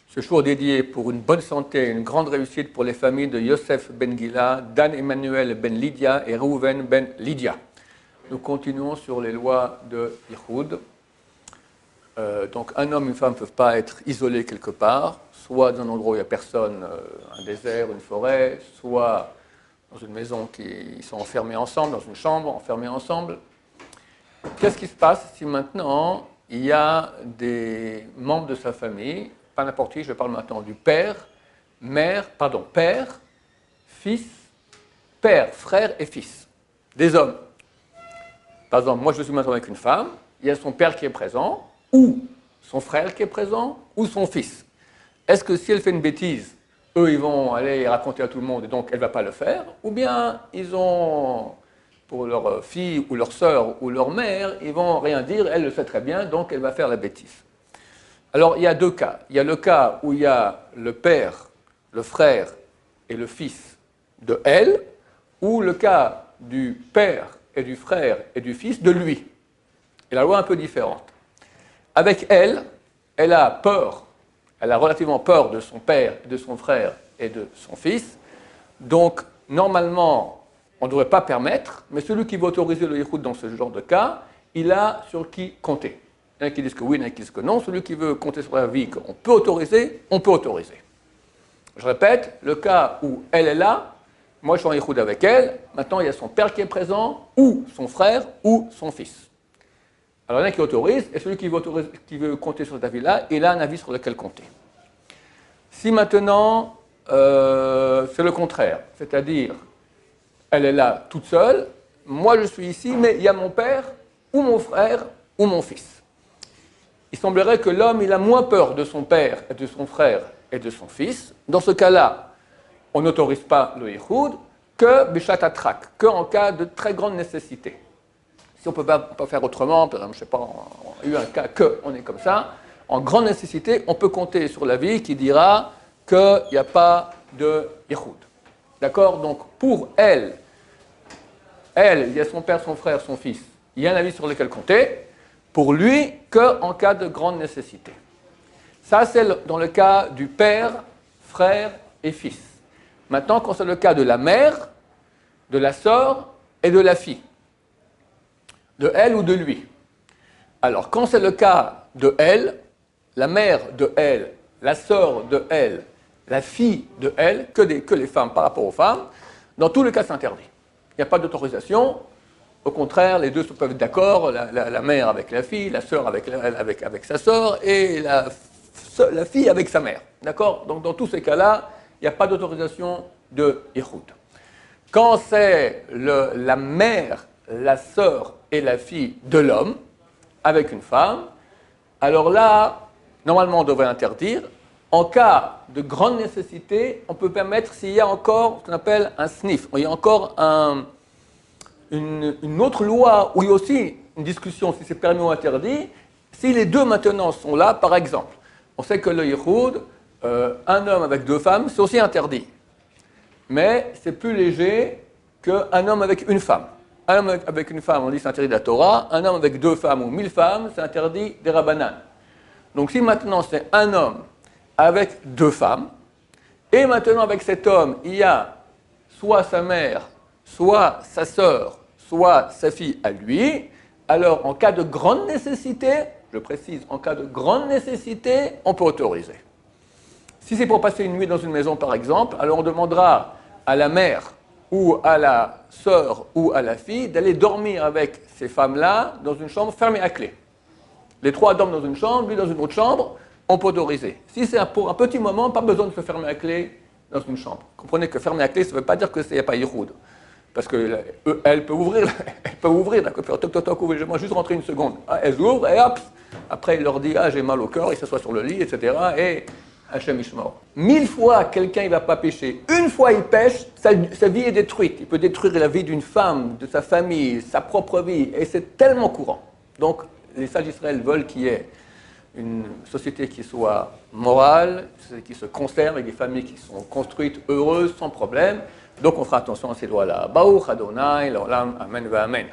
Ce jour dédié pour une bonne santé et une grande réussite pour les familles de Yosef ben Gila, Dan Emmanuel ben Lydia et Reuven ben Lydia. Nous continuons sur les lois de Yichud. Donc un homme et une femme ne peuvent pas être isolés quelque part, soit dans un endroit où il n'y a personne, un désert, une forêt, soit dans une maison qui sont enfermés ensemble, dans une chambre, enfermés ensemble. Qu'est-ce qui se passe si maintenant il y a des membres de sa famille, pas n'importe qui, je parle maintenant du père, fils, père, frère et fils, des hommes. Par exemple, moi je suis maintenant avec une femme, il y a son père qui est présent, ou son frère qui est présent, ou son fils. Est-ce que si elle fait une bêtise, eux ils vont aller raconter à tout le monde et donc elle ne va pas le faire, ou bien ils ont, pour leur fille ou leur sœur ou leur mère, ils vont rien dire, elle le sait très bien, donc elle va faire la bêtise. Alors, il y a deux cas. Il y a le cas où il y a le père, le frère et le fils de elle, ou le cas du père et du frère et du fils de lui. Et la loi est un peu différente. Avec elle, elle a peur, elle a relativement peur de son père, de son frère et de son fils. Donc, normalement, on ne devrait pas permettre, mais celui qui va autoriser le yichud dans ce genre de cas, il a sur qui compter. Il y en a qui disent que oui, il y en a qui disent que non. Celui qui veut compter sur la vie qu'on peut autoriser, on peut autoriser. Je répète, le cas où elle est là, moi je suis en yichud avec elle, maintenant il y a son père qui est présent, ou son frère, ou son fils. Alors il y en a qui autorisent, et celui qui veut compter sur cette avis-là, il a un avis sur lequel compter. Si maintenant, c'est le contraire, c'est-à-dire, elle est là toute seule, moi je suis ici, mais il y a mon père, ou mon frère, ou mon fils. Il semblerait que l'homme il a moins peur de son père, et de son frère et de son fils. Dans ce cas-là, on n'autorise pas le yichud que bishat atrak, qu'en cas de très grande nécessité. Si on ne peut pas faire autrement, par exemple, je ne sais pas, on a eu un cas qu'on est comme ça, en grande nécessité, on peut compter sur l'avis qui dira qu'il n'y a pas de yichud. D'accord? Donc pour elle, il y a son père, son frère, son fils, il y a un avis sur lequel compter. Pour lui, qu'en cas de grande nécessité. Ça, c'est dans le cas du père, frère et fils. Maintenant, quand c'est le cas de la mère, de la sœur et de la fille, de elle ou de lui. Alors, quand c'est le cas de elle, la mère de elle, la sœur de elle, la fille de elle, que les femmes par rapport aux femmes, dans tous les cas, c'est interdit. Il n'y a pas d'autorisation. Au contraire, les deux peuvent être d'accord, la mère avec la fille, la sœur avec sa sœur, et la fille avec sa mère. D'accord? Donc dans tous ces cas-là, il n'y a pas d'autorisation de yichud. Quand c'est la mère, la sœur et la fille de l'homme, avec une femme, alors là, normalement on devrait interdire. En cas de grande nécessité, on peut permettre s'il y a encore ce qu'on appelle un snif, il y a encore une autre loi où il y a aussi une discussion si c'est permis ou interdit, si les deux maintenant sont là, par exemple, on sait que le yichud, un homme avec deux femmes, c'est aussi interdit. Mais c'est plus léger qu'un homme avec une femme. Un homme avec une femme, on dit c'est interdit de la Torah, un homme avec deux femmes ou 1000 femmes, c'est interdit des Rabbanan. Donc si maintenant c'est un homme avec deux femmes, et maintenant avec cet homme, il y a soit sa mère, soit sa sœur, soit sa fille à lui, alors en cas de grande nécessité, je précise, en cas de grande nécessité, on peut autoriser. Si c'est pour passer une nuit dans une maison par exemple, alors on demandera à la mère ou à la sœur ou à la fille d'aller dormir avec ces femmes-là dans une chambre fermée à clé. Les trois dorment dans une chambre, lui dans une autre chambre, on peut autoriser. Si c'est pour un petit moment, pas besoin de se fermer à clé dans une chambre. Comprenez que fermer à clé, ça ne veut pas dire qu'il n'y a pas yichud. Parce qu'elle peut ouvrir, d'accord, toc, moi juste rentrer une seconde. Ah, elle ouvre et hop, après il leur dit, j'ai mal au cœur, il s'assoit sur le lit, etc. Et Hachem Ishmael. 1000 fois quelqu'un il ne va pas pécher, une fois il pêche, sa vie est détruite. Il peut détruire la vie d'une femme, de sa famille, sa propre vie, et c'est tellement courant. Donc les sages d'Israël veulent qu'il y ait une société qui soit morale, qui se conserve, avec des familles qui sont construites, heureuses, sans problème. Donc on fera attention à ces lois-là. Baruch Adonai, l'Olam, Amen, Amen.